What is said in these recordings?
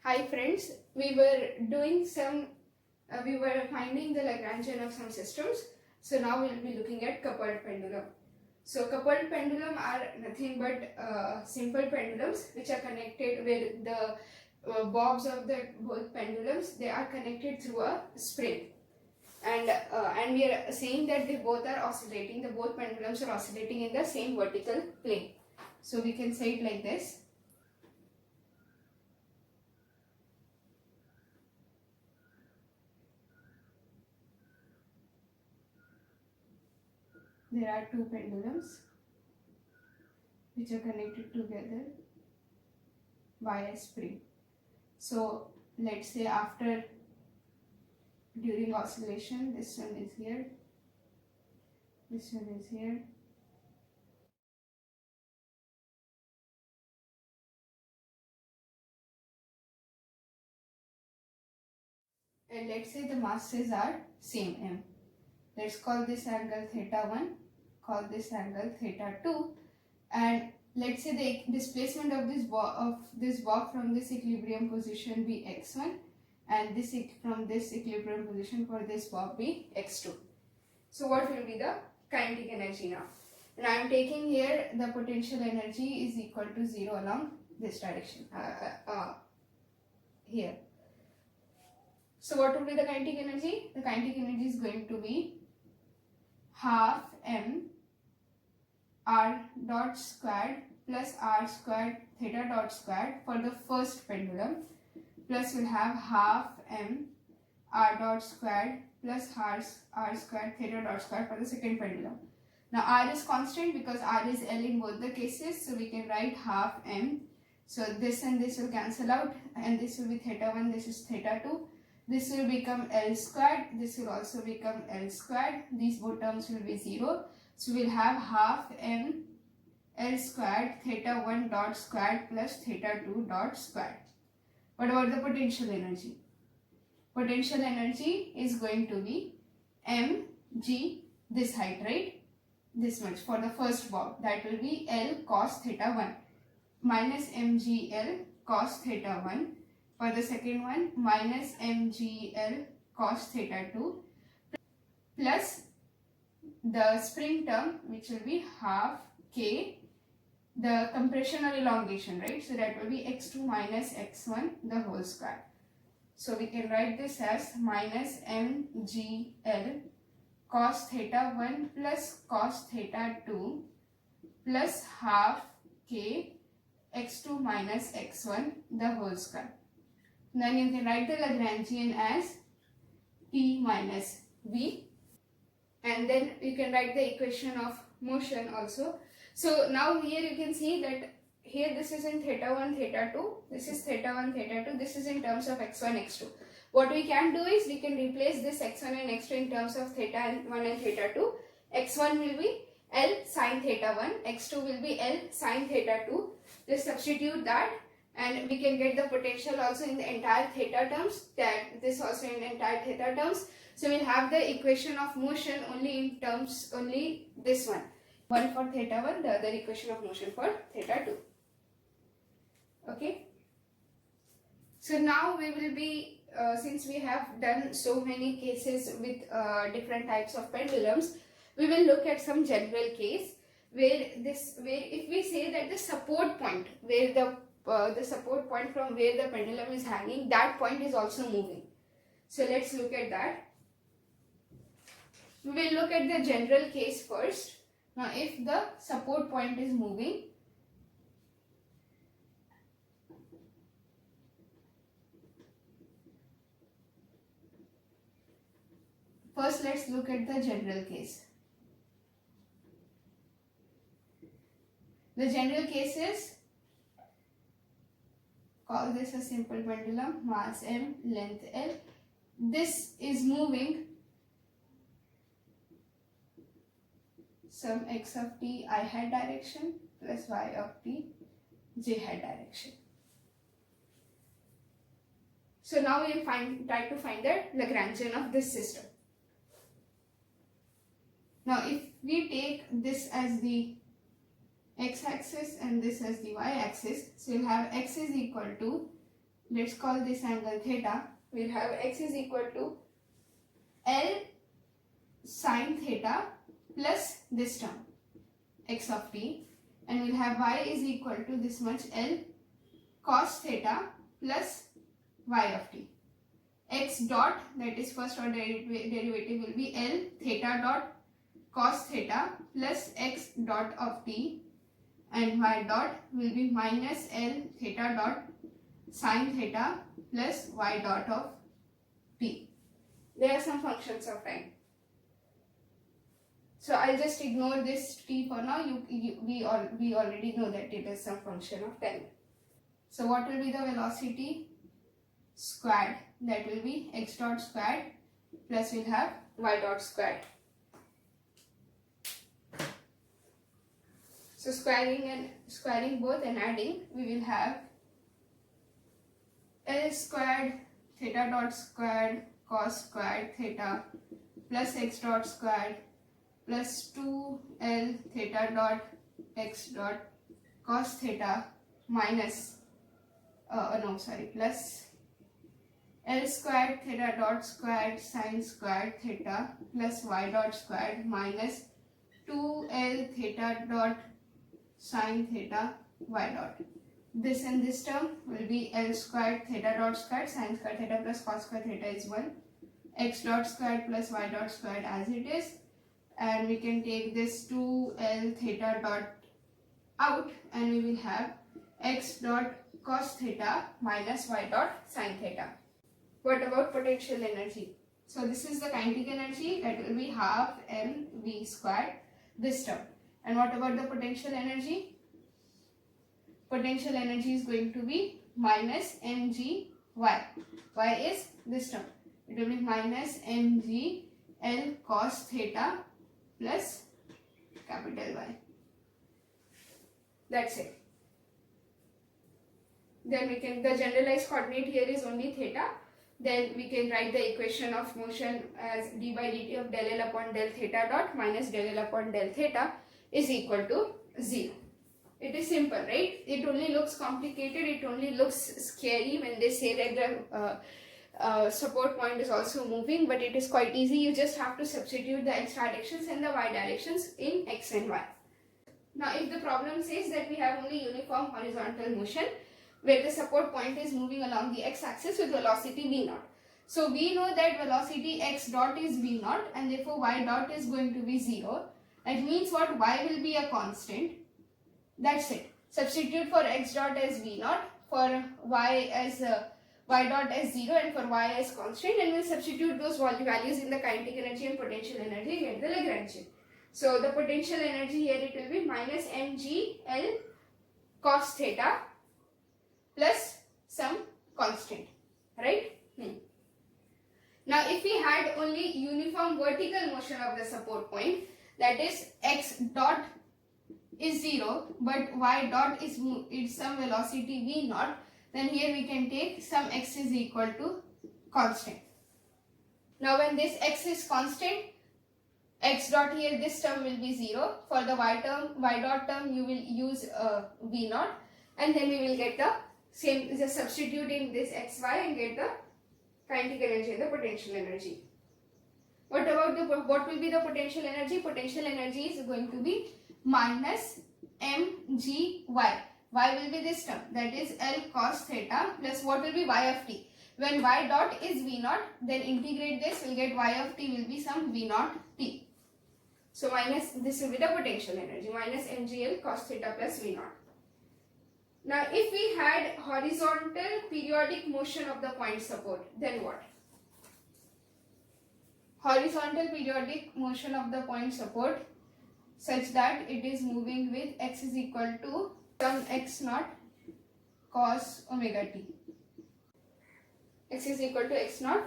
Hi friends, we were finding the Lagrangian of some systems. So now we'll be looking at coupled pendulum. So coupled pendulum are nothing but simple pendulums which are connected with the bobs of the both pendulums. They are connected through a spring, and we are saying that they both are oscillating. The both pendulums are oscillating in the same vertical plane. So we can say it like this. There are two pendulums which are connected together by a spring. So let's say during oscillation, this one is here, this one is here, and let's say the masses are same m. Let's call this angle theta 1, call this angle theta 2, and let's say the displacement of this bob from this equilibrium position be x1, and this from this equilibrium position for this bob be x2. So what will be the kinetic energy now? And I am taking here the potential energy is equal to 0 along this direction here. So what will be the kinetic energy? The kinetic energy is going to be half m r dot squared plus r squared theta dot squared for the first pendulum, plus we'll have half m r dot squared plus r squared theta dot squared for the second pendulum. Now r is constant because r is L in both the cases, so we can write half m. So this and this will cancel out, and this will be theta 1, this is theta 2. This will become L squared, this will also become L squared. These both terms will be 0. So we'll have half m L squared theta 1 dot squared plus theta 2 dot squared. What about the potential energy? Potential energy is going to be mg, this height, right? This much for the first bob. That will be L cos theta 1 minus mgl cos theta 1. For the second one, minus mgl cos theta 2 plus the spring term, which will be half k, the compression or elongation, right? So that will be x2 minus x1 the whole square. So we can write this as minus mgl cos theta 1 plus cos theta 2 plus half k x2 minus x1 the whole square. Then you can write the Lagrangian as P minus V, and then you can write the equation of motion also. So now here you can see that here this is in theta 1, theta 2, this is theta 1, theta 2, this is in terms of x1, x2. What we can do is we can replace this x1 and x2 in terms of theta 1 and theta 2. x1 will be L sine theta 1, x2 will be L sine theta 2. Just substitute that, and we can get the potential also in the entire theta terms, that this also in entire theta terms. So we'll have the equation of motion only in terms, only this one for theta 1, the other equation of motion for theta 2. Okay. So now we will be, since we have done so many cases with different types of pendulums, we will look at some general case where if we say that the support point where the support point from where the pendulum is hanging, that point is also moving. So let's look at that. We will look at the general case first. Now if the support point is moving, first let's look at the general case. The general case is, call this a simple pendulum, mass m, length L. This is moving some x of t I hat direction plus y of t j hat direction. So now we will try to find the Lagrangian of this system. Now if we take this as the x-axis and this as the y-axis, so you'll have x is equal to let's call this angle theta. We'll have x is equal to L sine theta plus this term x of t, and we'll have y is equal to this much L cos theta plus y of t. X dot, that is first order derivative, will be L theta dot cos theta plus x dot of t, and y dot will be minus L theta dot sine theta plus y dot of t. There are some functions of time. So I'll just ignore this t for now. We already know that it is some function of time. So what will be the velocity squared? That will be x dot squared plus we'll have y dot squared. So squaring both and adding, we will have L squared theta dot squared cos squared theta plus x dot squared plus 2L theta dot x dot cos theta minus plus L squared theta dot squared sine squared theta plus y dot squared minus 2L theta dot sine theta y dot. This and this term will be L squared theta dot squared sine squared theta plus cos squared theta is 1, x dot squared plus y dot squared as it is, and we can take this 2L theta dot out and we will have x dot cos theta minus y dot sine theta. What about potential energy? So this is the kinetic energy, that will be half mv squared, this term. And what about the potential energy? Potential energy is going to be minus mg y. Y is this term. It will be minus mg L cos theta plus capital Y. That's it. Then we can, the generalized coordinate here is only theta. Then we can write the equation of motion as d by dt of del L upon del theta dot minus del L upon del theta is equal to 0. It is simple, right? It only looks complicated, it only looks scary when they say that the support point is also moving, but it is quite easy. You just have to substitute the x directions and the y directions in x and y. Now if the problem says that we have only uniform horizontal motion where the support point is moving along the x-axis with velocity v0. So we know that velocity x dot is v0 and therefore y dot is going to be 0. That means what? Y will be a constant. That's it. Substitute for x dot as v0, for y as y dot as 0 and for y as constant, and we'll substitute those values in the kinetic energy and potential energy, get the Lagrangian. So the potential energy here, it will be minus mg L cos theta plus some constant, right? Now if we had only uniform vertical motion of the support point, that is x dot is 0 but y dot is some velocity v0, then here we can take some x is equal to constant. Now when this x is constant, x dot here, this term will be 0. For the y dot term you will use v0, and then we will get the same, just substitute in this xy and get the kinetic energy and the potential energy. What about what will be the potential energy? Potential energy is going to be minus mgy. Y will be this term, that is L cos theta plus what will be y of t. When y dot is v0, then integrate this, will get y of t will be some v0 t. So minus, this will be the potential energy, minus mgl cos theta plus v0. Now if we had horizontal periodic motion of the point support, then what? Horizontal periodic motion of the point support such that it is moving with x is equal to some x naught cos omega t. X is equal to x naught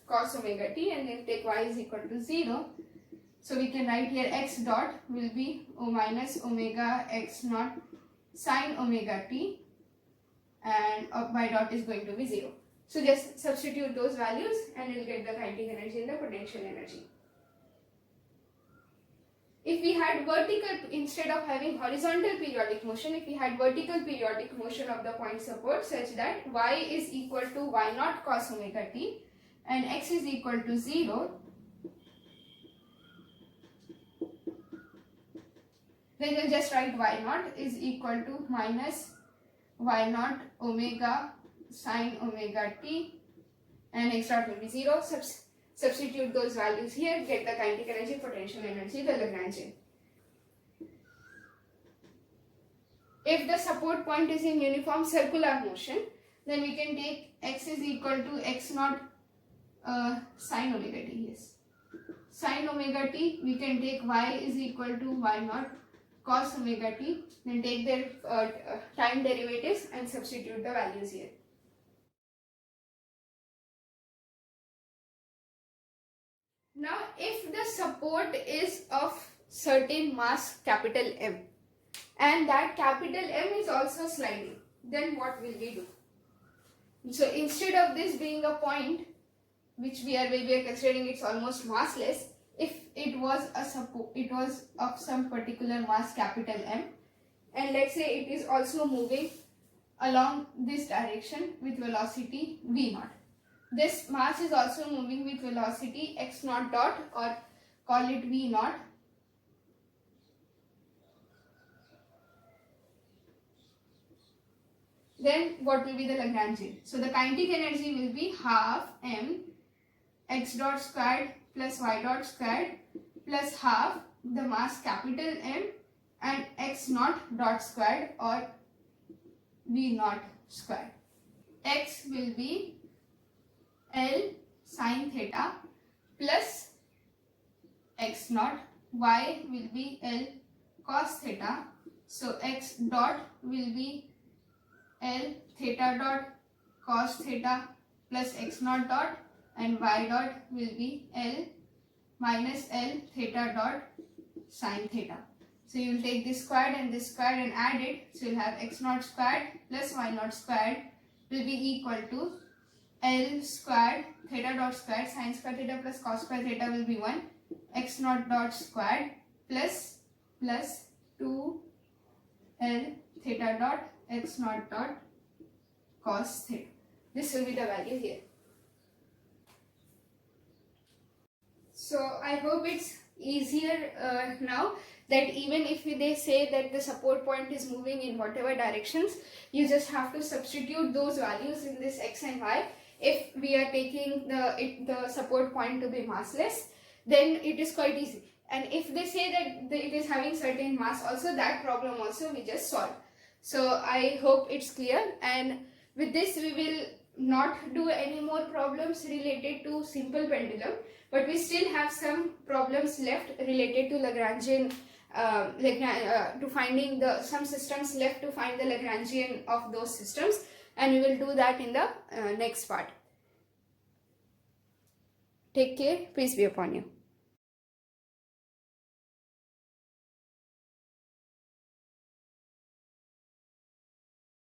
cos omega t, and then take y is equal to 0. So we can write here x dot will be minus omega x naught sine omega t, and y dot is going to be 0. So just substitute those values and you'll get the kinetic energy and the potential energy. if we had vertical, instead of having horizontal periodic motion, if we had vertical periodic motion of the point support such that y is equal to y naught cos omega t and x is equal to 0, then we'll just write y naught is equal to minus y naught omega sine omega t and x dot will be 0. Substitute those values here, get the kinetic energy, potential energy, the Lagrangian. If the support point is in uniform circular motion, then we can take x is equal to x naught sine omega t. Yes, sine omega t. We can take y is equal to y naught cos omega t. Then take their time derivatives and substitute the values here. Now, if the support is of certain mass capital M and that capital M is also sliding, then what will we do? So instead of this being a point which we are considering it's almost massless, if it was a support, it was of some particular mass capital M, and let's say it is also moving along this direction with velocity v naught. This mass is also moving with velocity x naught dot, or call it v naught. Then what will be the Lagrangian? So the kinetic energy will be half m x dot squared plus y dot squared plus half the mass capital M and x naught dot squared, or v naught squared. X will be L sine theta plus x naught, y will be L cos theta, so x dot will be L theta dot cos theta plus x naught dot, and y dot will be L minus L theta dot sine theta. So you will take this squared and this squared and add it, so you will have x naught squared plus y naught squared will be equal to L squared theta dot squared sine square theta plus cos square theta will be 1, x naught dot squared plus 2 L theta dot x naught dot cos theta. This will be the value here. So I hope it's easier now, that even if they say that the support point is moving in whatever directions, you just have to substitute those values in this x and y. If we are taking the support point to be massless, then it is quite easy. And if they say that it is having certain mass also, that problem also we just solve. So I hope it's clear, and with this we will not do any more problems related to simple pendulum, but we still have some problems left related to Lagrangian, to finding some systems left to find the Lagrangian of those systems, and we will do that in the next part. Take care, peace be upon you.